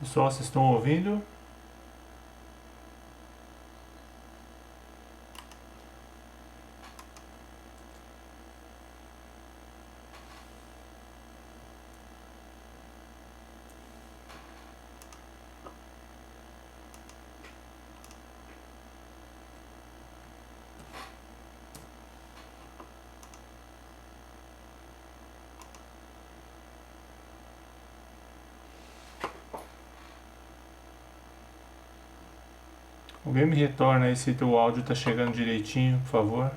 Pessoal, vocês estão ouvindo? Alguém me retorna aí se o áudio tá chegando direitinho, por favor.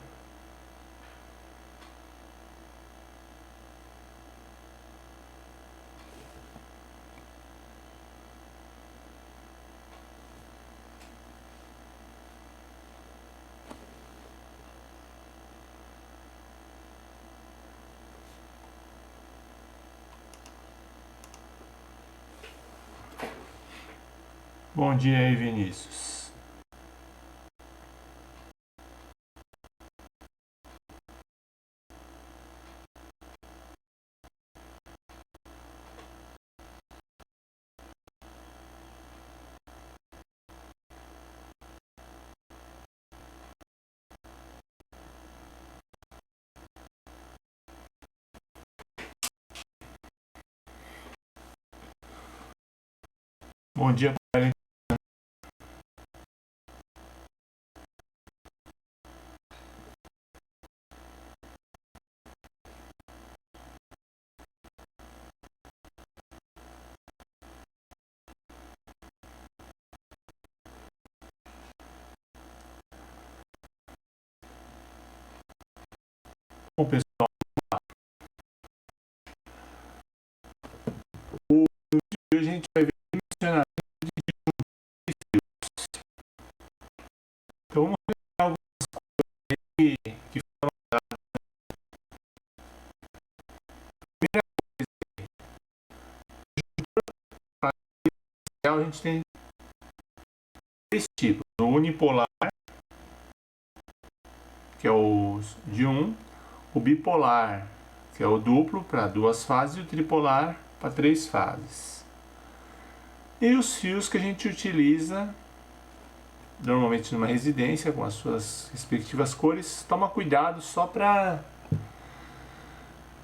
Bom dia aí, Vinícius. Bom dia, bom, pessoal. Hoje a gente vai ver mencionamento de fios. Então vamos ver algumas coisas aí que foram dadas. Primeira coisa, a gente tem três tipos: o unipolar, que é o de 1, o bipolar, que é o duplo para 2 fases, e o tripolar para 3 fases. E os fios que a gente utiliza normalmente numa residência com as suas respectivas cores. Toma cuidado só para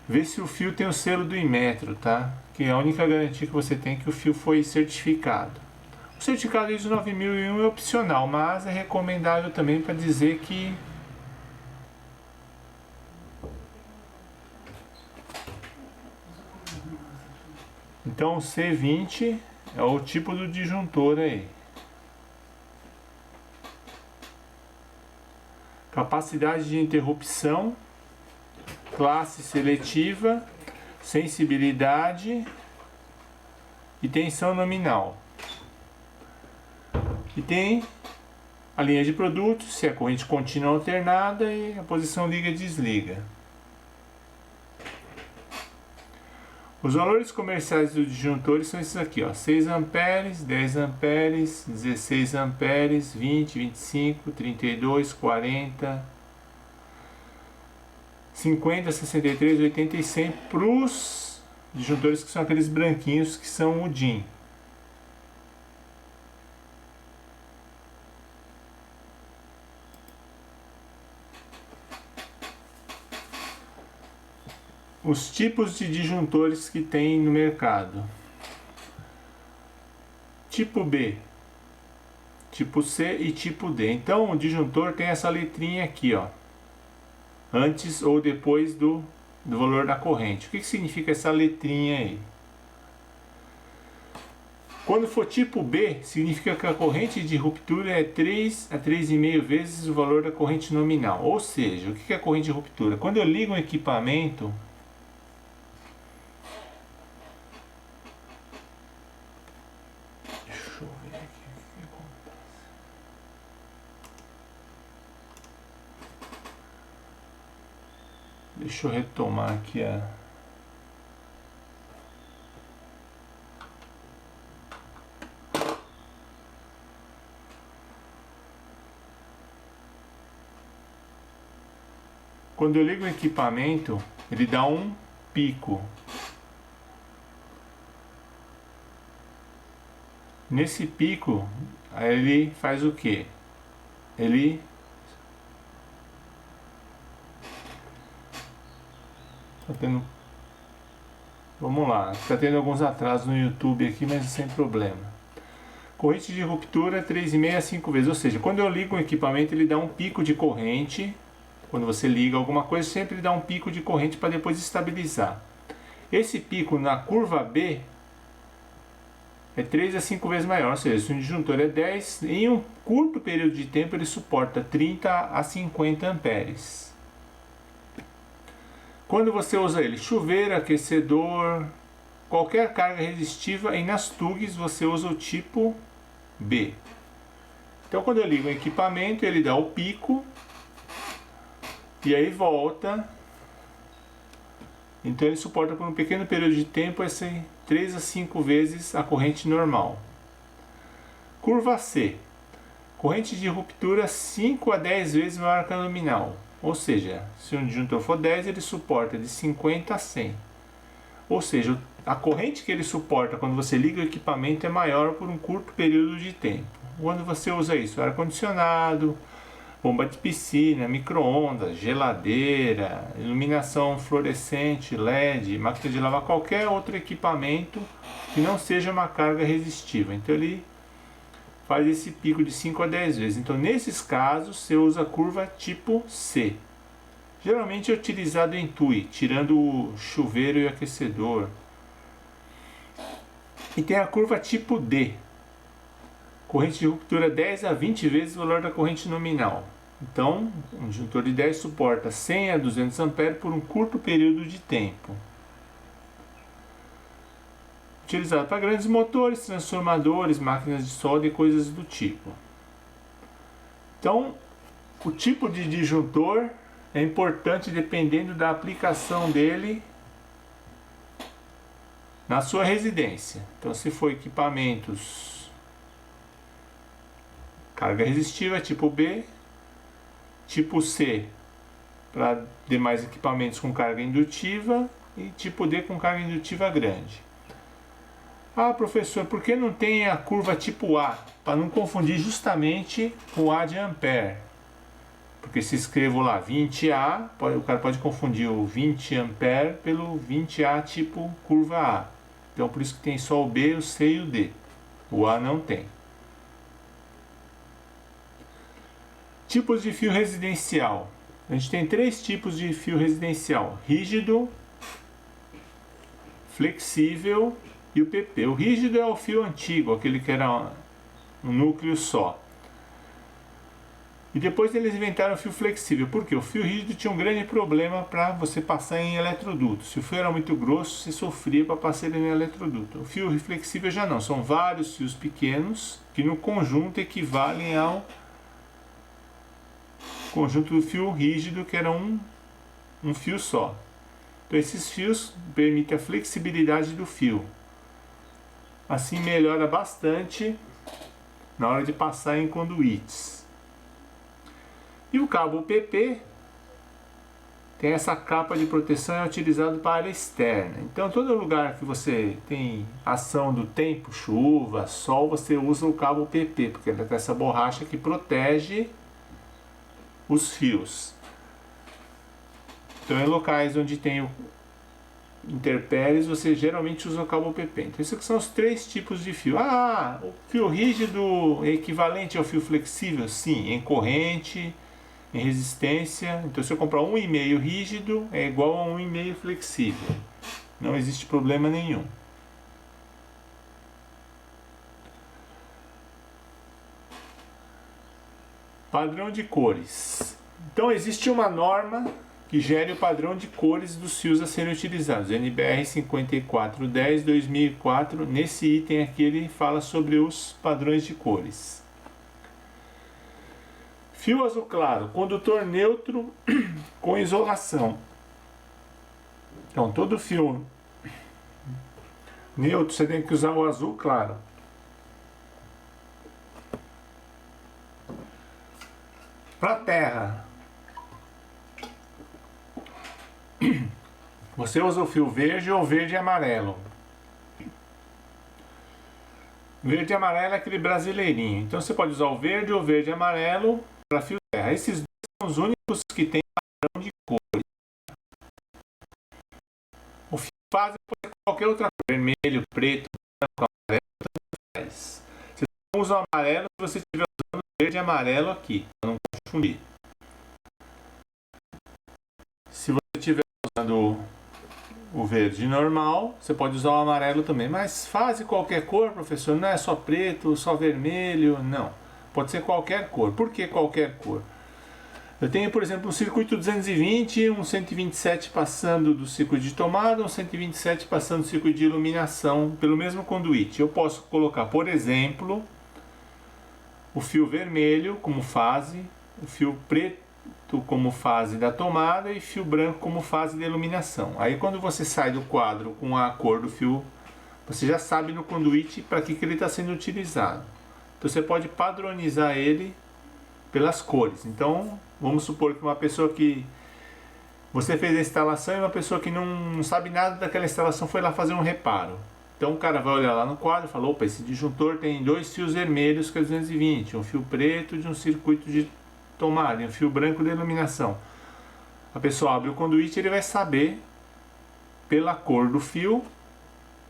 ver se o fio tem o selo do Inmetro, tá? Que é a única garantia que você tem que o fio foi certificado. O certificado ISO 9001 é opcional, mas é recomendável também para dizer que então o C20 é o tipo do disjuntor aí. Capacidade de interrupção, classe seletiva, sensibilidade e tensão nominal. E tem a linha de produtos, se é corrente contínua alternada e a posição liga-desliga. Os valores comerciais dos disjuntores são esses aqui, ó, 6 amperes, 10 amperes, 16 amperes, 20, 25, 32, 40, 50, 63, 80 e 100 para os disjuntores que são aqueles branquinhos que são o DIN. Os tipos de disjuntores que tem no mercado: tipo B, tipo C e tipo D. Então o disjuntor tem essa letrinha aqui, ó, antes ou depois do valor da corrente. O que significa essa letrinha aí? Quando for tipo B, significa que a corrente de ruptura é 3 a 3,5 vezes o valor da corrente nominal. Ou seja, o que é a corrente de ruptura? Quando eu ligo um equipamento, deixa eu ver aqui o que acontece. Deixa eu retomar aqui a... Quando eu ligo o equipamento, ele dá um pico. Nesse pico, aí ele faz o quê? Ele tá tendo, vamos lá, tá tendo alguns atrasos no YouTube aqui, mas sem problema. Corrente de ruptura 3,5 a 5 vezes, ou seja, quando eu ligo o equipamento ele dá um pico de corrente. Quando você liga alguma coisa, sempre dá um pico de corrente para depois estabilizar. Esse pico na curva B é 3 a 5 vezes maior, ou seja, se o disjuntor é 10, em um curto período de tempo ele suporta 30 a 50 amperes. Quando você usa ele, chuveiro, aquecedor, qualquer carga resistiva, e nas TUGs você usa o tipo B. Então quando eu ligo o equipamento, ele dá o pico, e aí volta. Então ele suporta por um pequeno período de tempo esse 3 a 5 vezes a corrente normal. Curva C. Corrente de ruptura 5 a 10 vezes maior que a nominal. Ou seja, se um disjuntor for 10, ele suporta de 50 a 100. Ou seja, a corrente que ele suporta quando você liga o equipamento é maior por um curto período de tempo. Quando você usa isso, ar-condicionado, bomba de piscina, micro-ondas, geladeira, iluminação fluorescente, LED, máquina de lavar, qualquer outro equipamento que não seja uma carga resistiva. Então ele faz esse pico de 5 a 10 vezes. Então nesses casos você usa a curva tipo C. Geralmente é utilizado em TUI, tirando o chuveiro e o aquecedor. E tem a curva tipo D. Corrente de ruptura 10 a 20 vezes o valor da corrente nominal. Então, um disjuntor de 10 suporta 100 a 200 amperes por um curto período de tempo. Utilizado para grandes motores, transformadores, máquinas de solda e coisas do tipo. Então, o tipo de disjuntor é importante dependendo da aplicação dele na sua residência. Então, se for equipamentos carga resistiva, tipo B, tipo C para demais equipamentos com carga indutiva e tipo D com carga indutiva grande. Ah, professor, por que não tem a curva tipo A? Para não confundir justamente o A de ampere. Porque se escrevo lá 20A, o cara pode confundir o 20 ampere pelo 20A tipo curva A. Então por isso que tem só o B, o C e o D. O A não tem. Tipos de fio residencial. A gente tem 3 tipos de fio residencial: rígido, flexível e o PP. O rígido é o fio antigo, aquele que era um núcleo só. E depois eles inventaram o fio flexível. Por quê? O fio rígido tinha um grande problema para você passar em eletroduto. Se o fio era muito grosso, você sofria para passar ele em eletroduto. O fio flexível já não. São vários fios pequenos que no conjunto equivalem ao conjunto do fio rígido, que era um fio só. Então esses fios permitem a flexibilidade do fio. Assim melhora bastante na hora de passar em conduítes. E o cabo PP tem essa capa de proteção, é utilizado para a área externa. Então todo lugar que você tem ação do tempo, chuva, sol, você usa o cabo PP, porque ele tem essa borracha que protege os fios. Então em locais onde tem intempéries, você geralmente usa o cabo PP. Então esses são os 3 tipos de fio. Ah, o fio rígido é equivalente ao fio flexível? Sim, em corrente, em resistência. Então se eu comprar 1,5 rígido é igual a 1,5 flexível. Não existe problema nenhum. Padrão de cores. Então existe uma norma que gere o padrão de cores dos fios a serem utilizados. NBR 5410/2004. Nesse item aqui ele fala sobre os padrões de cores. Fio azul claro, condutor neutro com isolação. Então todo fio neutro você tem que usar o azul claro. Para terra, você usa o fio verde ou verde e amarelo. Verde e amarelo é aquele brasileirinho. Então você pode usar o verde ou verde e amarelo para fio terra. Esses dois são os únicos que têm padrão de cores. O fio fase pode ser qualquer outra cor. Vermelho, preto, branco, amarelo, tanto faz. Você só usa o amarelo se você estiver usando verde e amarelo aqui, para não confundir. Se você estiver usando o verde normal, você pode usar o amarelo também. Mas fase qualquer cor, professor, não é só preto, só vermelho, não. Pode ser qualquer cor. Por que qualquer cor? Eu tenho, por exemplo, um circuito 220, um 127 passando do circuito de tomada, um 127 passando do circuito de iluminação pelo mesmo conduíte. Eu posso colocar, por exemplo, o fio vermelho como fase, o fio preto como fase da tomada e fio branco como fase da iluminação. Aí quando você sai do quadro com a cor do fio, você já sabe no conduíte para que ele está sendo utilizado. Então você pode padronizar ele pelas cores. Então vamos supor que uma pessoa que você fez a instalação e uma pessoa que não sabe nada daquela instalação foi lá fazer um reparo. Então o cara vai olhar lá no quadro e fala, opa, esse disjuntor tem dois fios vermelhos que é 220, um fio preto de um circuito de tomada e um fio branco de iluminação. A pessoa abre o conduíte e ele vai saber pela cor do fio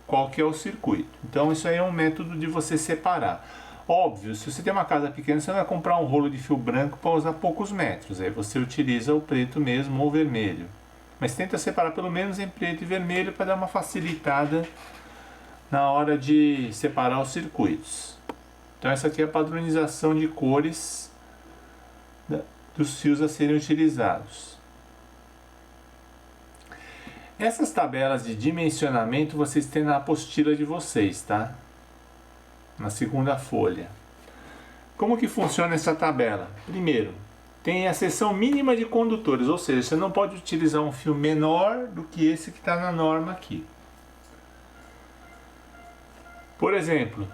qual que é o circuito. Então isso aí é um método de você separar. Óbvio, se você tem uma casa pequena, você não vai comprar um rolo de fio branco para usar poucos metros. Aí você utiliza o preto mesmo ou o vermelho. Mas tenta separar pelo menos em preto e vermelho para dar uma facilitada na hora de separar os circuitos. Então essa aqui é a padronização de cores dos fios a serem utilizados. Essas tabelas de dimensionamento vocês têm na apostila de vocês, tá? Na segunda folha. Como que funciona essa tabela? Primeiro, tem a seção mínima de condutores, ou seja, você não pode utilizar um fio menor do que esse que está na norma aqui. Por exemplo,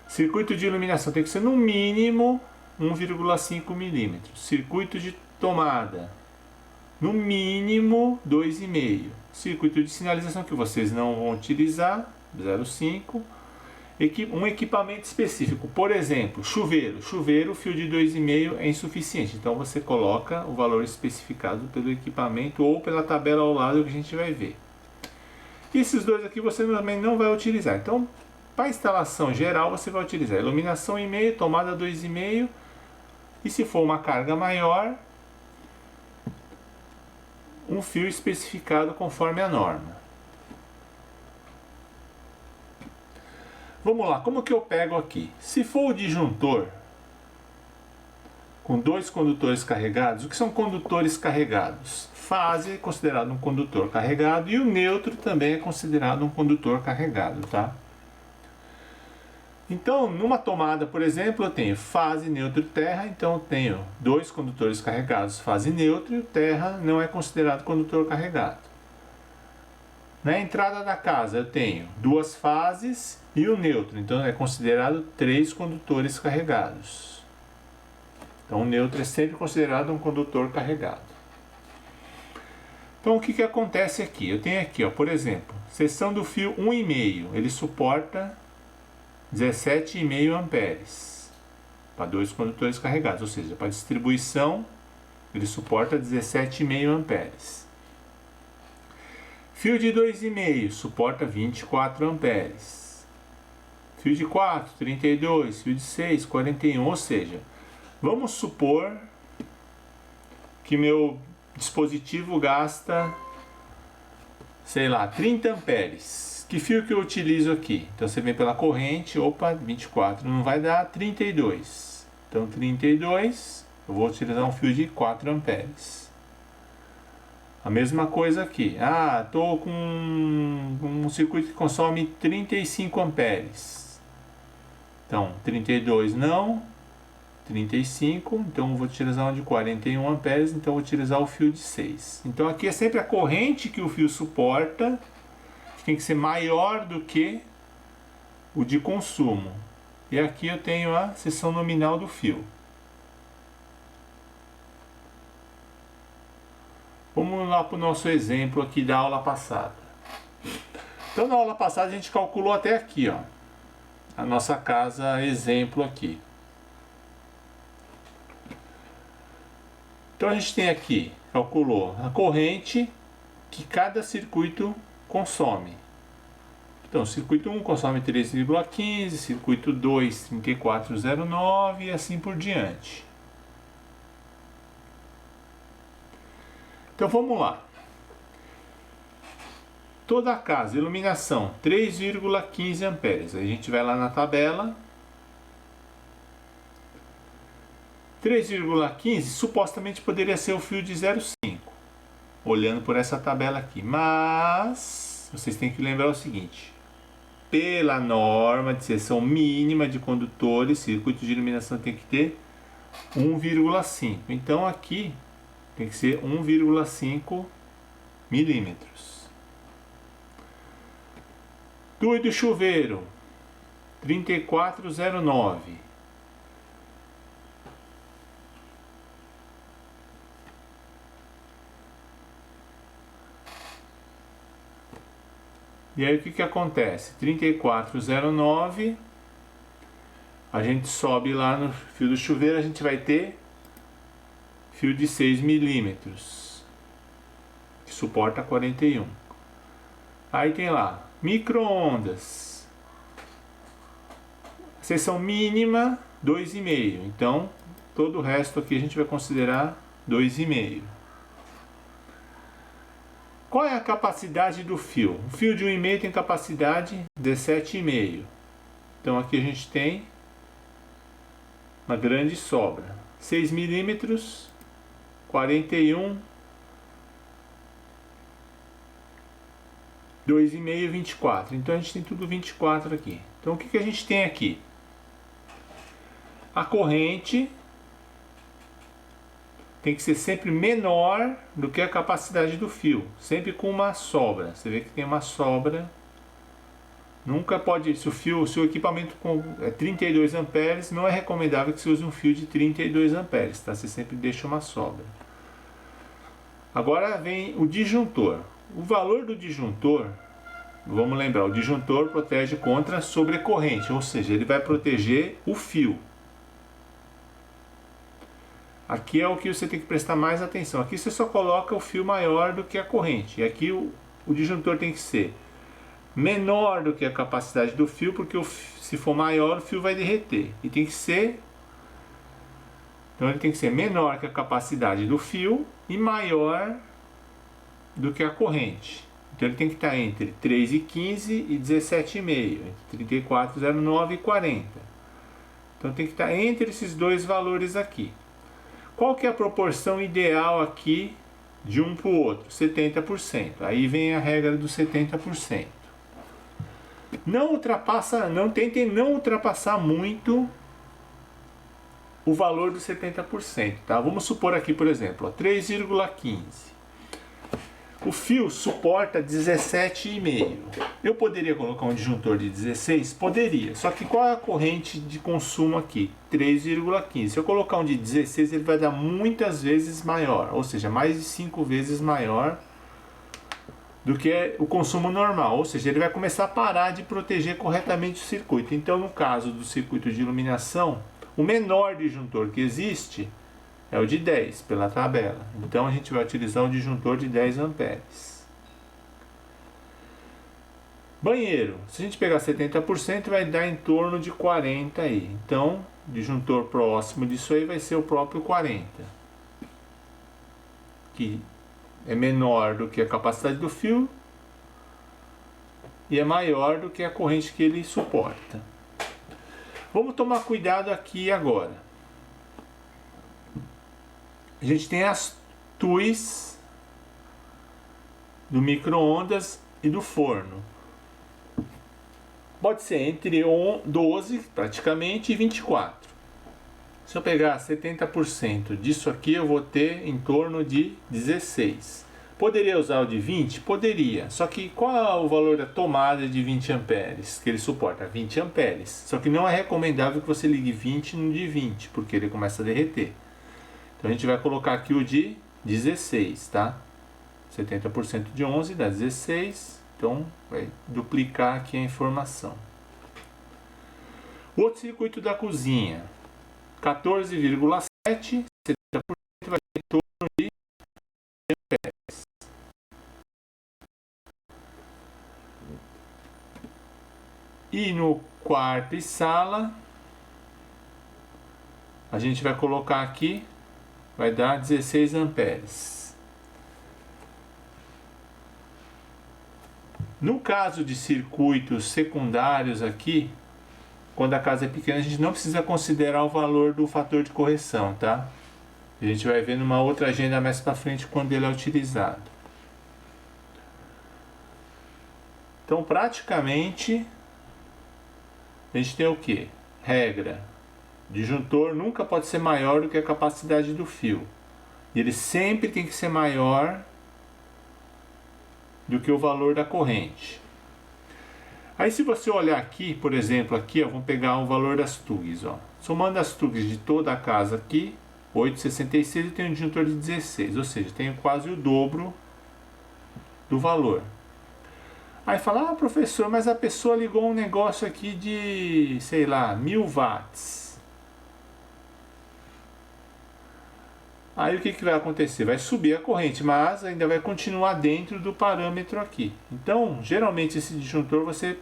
circuito de iluminação tem que ser no mínimo 1,5 milímetros. Circuito de tomada, no mínimo 2,5. Circuito de sinalização que vocês não vão utilizar, 0,5. Um equipamento específico, por exemplo, chuveiro. Chuveiro, fio de 2,5 é insuficiente. Então você coloca o valor especificado pelo equipamento ou pela tabela ao lado que a gente vai ver. Esses dois aqui você também não vai utilizar. Então, para instalação geral, você vai utilizar iluminação 1,5, tomada 2,5. E se for uma carga maior, um fio especificado conforme a norma. Vamos lá, como que eu pego aqui? Se for o disjuntor com dois condutores carregados, o que são condutores carregados? Fase é considerado um condutor carregado e o neutro também é considerado um condutor carregado, tá? Então, numa tomada, por exemplo, eu tenho fase, neutro e terra, então eu tenho dois condutores carregados, fase neutro, e o terra não é considerado condutor carregado. Na entrada da casa eu tenho duas fases e o neutro, então é considerado 3 condutores carregados. Então o neutro é sempre considerado um condutor carregado. Então o que acontece aqui? Eu tenho aqui, ó, por exemplo, seção do fio 1,5, ele suporta 17,5 amperes para 2 condutores carregados, ou seja, para distribuição ele suporta 17,5 amperes. Fio de 2,5 suporta 24 amperes. Fio de 4, 32. Fio de 6, 41. Ou seja, vamos supor que meu dispositivo gasta, sei lá, 30 amperes. Que fio que eu utilizo aqui? Então você vem pela corrente, opa, 24 não vai dar, 32. Então 32, eu vou utilizar um fio de 4 amperes. A mesma coisa aqui. Ah, estou com um circuito que consome 35 amperes. Então, 32 não, 35, então eu vou utilizar um de 41 amperes, então eu vou utilizar o fio de 6. Então aqui é sempre a corrente que o fio suporta, que tem que ser maior do que o de consumo. E aqui eu tenho a seção nominal do fio. Vamos lá para o nosso exemplo aqui da aula passada. Então na aula passada a gente calculou até aqui, ó. a nossa casa exemplo aqui. Então a gente tem aqui, calculou a corrente que cada circuito consome. Então, circuito 1 consome 3,15, circuito 2, 34,09 e assim por diante. Então vamos lá. Toda a casa, iluminação, 3,15 amperes. Aí a gente vai lá na tabela. 3,15 supostamente poderia ser o fio de 0,5, olhando por essa tabela aqui. Mas vocês têm que lembrar o seguinte: pela norma de seção mínima de condutores, circuito de iluminação tem que ter 1,5. Então aqui tem que ser 1,5 milímetros. Tubo do chuveiro, 3409. E aí o que acontece? 3409, a gente sobe lá no fio do chuveiro, a gente vai ter fio de 6 milímetros, que suporta 41. Aí tem lá, micro-ondas, seção mínima 2,5, então todo o resto aqui a gente vai considerar 2,5. Qual é a capacidade do fio? O fio de 1,5 tem capacidade de 17,5. Então aqui a gente tem uma grande sobra. 6 milímetros, 41, 2,5, 24. Então a gente tem tudo 24 aqui. Então o que a gente tem aqui? A corrente tem que ser sempre menor do que a capacidade do fio, sempre com uma sobra. Você vê que tem uma sobra. Nunca pode, se o equipamento é 32 amperes, não é recomendável que você use um fio de 32 amperes, tá? Você sempre deixa uma sobra. Agora vem o disjuntor. O valor do disjuntor, vamos lembrar, o disjuntor protege contra sobrecorrente, ou seja, ele vai proteger o fio. Aqui é o que você tem que prestar mais atenção. Aqui você só coloca o fio maior do que a corrente. E aqui o disjuntor tem que ser menor do que a capacidade do fio, porque se for maior o fio vai derreter. E tem que ser... Então ele tem que ser menor que a capacidade do fio e maior do que a corrente. Então ele tem que estar entre 3,15 e 17,5, entre 34,09 e 40. Então tem que estar entre esses dois valores aqui. Qual que é a proporção ideal aqui de um para o outro? 70%. Aí vem a regra do 70%. Tentem não ultrapassar muito o valor dos 70%, tá? Vamos supor aqui, por exemplo, 3,15. O fio suporta 17,5. Eu poderia colocar um disjuntor de 16? Poderia. Só que qual é a corrente de consumo aqui? 3,15. Se eu colocar um de 16, ele vai dar muitas vezes maior, ou seja, mais de 5 vezes maior do que o consumo normal, ou seja, ele vai começar a parar de proteger corretamente o circuito. Então, no caso do circuito de iluminação, o menor disjuntor que existe é o de 10, pela tabela. Então a gente vai utilizar um disjuntor de 10 amperes. Banheiro, se a gente pegar 70%, vai dar em torno de 40 aí. Então, o disjuntor próximo disso aí vai ser o próprio 40, que é menor do que a capacidade do fio e é maior do que a corrente que ele suporta. Vamos tomar cuidado aqui agora. A gente tem as tuis do micro-ondas e do forno. Pode ser entre 12 praticamente e 24. Se eu pegar 70% disso aqui, eu vou ter em torno de 16. Poderia usar o de 20? Poderia. Só que qual é o valor da tomada de 20 amperes que ele suporta? 20 amperes. Só que não é recomendável que você ligue 20 no de 20, porque ele começa a derreter. Então a gente vai colocar aqui o de 16, tá? 70% de 11 dá 16, então vai duplicar aqui a informação. Outro circuito da cozinha, 14,7, 70% vai ter em torno de amperes. E no quarto e sala, a gente vai colocar aqui, vai dar 16 amperes. No caso de circuitos secundários aqui, quando a casa é pequena, a gente não precisa considerar o valor do fator de correção, tá? A gente vai ver numa outra agenda mais para frente quando ele é utilizado. Então, praticamente, a gente tem o que? Regra: disjuntor nunca pode ser maior do que a capacidade do fio. E ele sempre tem que ser maior do que o valor da corrente. Aí se você olhar aqui, por exemplo, aqui, ó, vamos pegar o valor das TUGs, ó. Somando as TUGs de toda a casa aqui, 8,66, e tem um disjuntor de 16, ou seja, tenho quase o dobro do valor. Aí fala, professor, mas a pessoa ligou um negócio aqui de, sei lá, 1000 watts. Aí o que vai acontecer? Vai subir a corrente, mas ainda vai continuar dentro do parâmetro aqui. Então, geralmente esse disjuntor, você,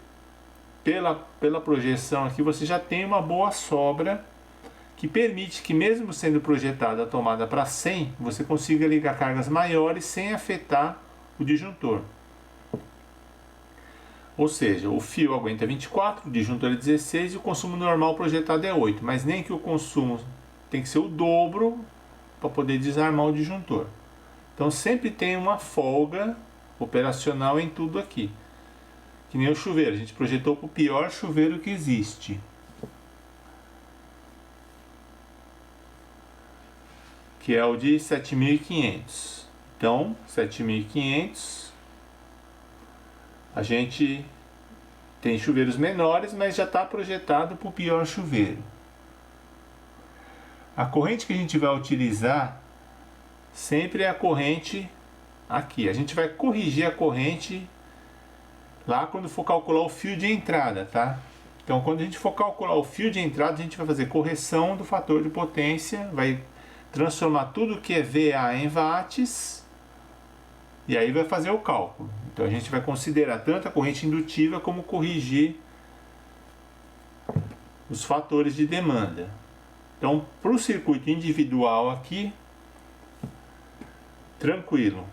pela projeção aqui, você já tem uma boa sobra que permite que, mesmo sendo projetada a tomada para 100, você consiga ligar cargas maiores sem afetar o disjuntor. Ou seja, o fio aguenta 24, o disjuntor é 16 e o consumo normal projetado é 8. Mas nem que o consumo tem que ser o dobro para poder desarmar o disjuntor. Então sempre tem uma folga operacional em tudo aqui. Que nem o chuveiro, a gente projetou para o pior chuveiro que existe. Que é o de 7.500. Então, 7.500, a gente tem chuveiros menores, mas já está projetado para o pior chuveiro. A corrente que a gente vai utilizar sempre é a corrente aqui. A gente vai corrigir a corrente lá quando for calcular o fio de entrada, tá? Então, quando a gente for calcular o fio de entrada, a gente vai fazer correção do fator de potência, vai transformar tudo que é VA em watts e aí vai fazer o cálculo. Então, a gente vai considerar tanto a corrente indutiva como corrigir os fatores de demanda. Então, para o circuito individual aqui, tranquilo.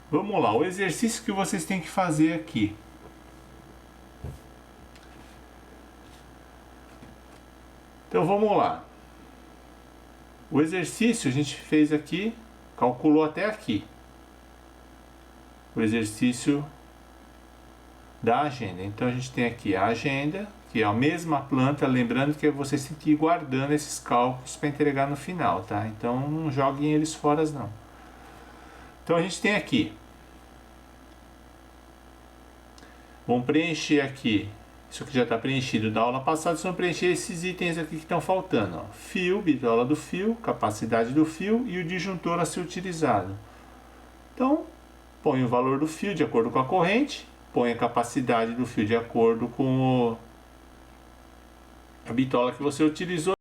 Vamos lá, o exercício que vocês têm que fazer aqui. Então vamos lá. O exercício a gente fez aqui, calculou até aqui. O exercício da agenda. Então a gente tem aqui a agenda, que é a mesma planta, lembrando que vocês têm que ir guardando esses cálculos para entregar no final, tá? Então não joguem eles fora não. Então a gente tem aqui, vamos preencher aqui, isso aqui já está preenchido da aula passada, só preencher esses itens aqui que estão faltando, ó. Fio, bitola do fio, capacidade do fio e o disjuntor a ser utilizado. Então, põe o valor do fio de acordo com a corrente, põe a capacidade do fio de acordo com a bitola que você utilizou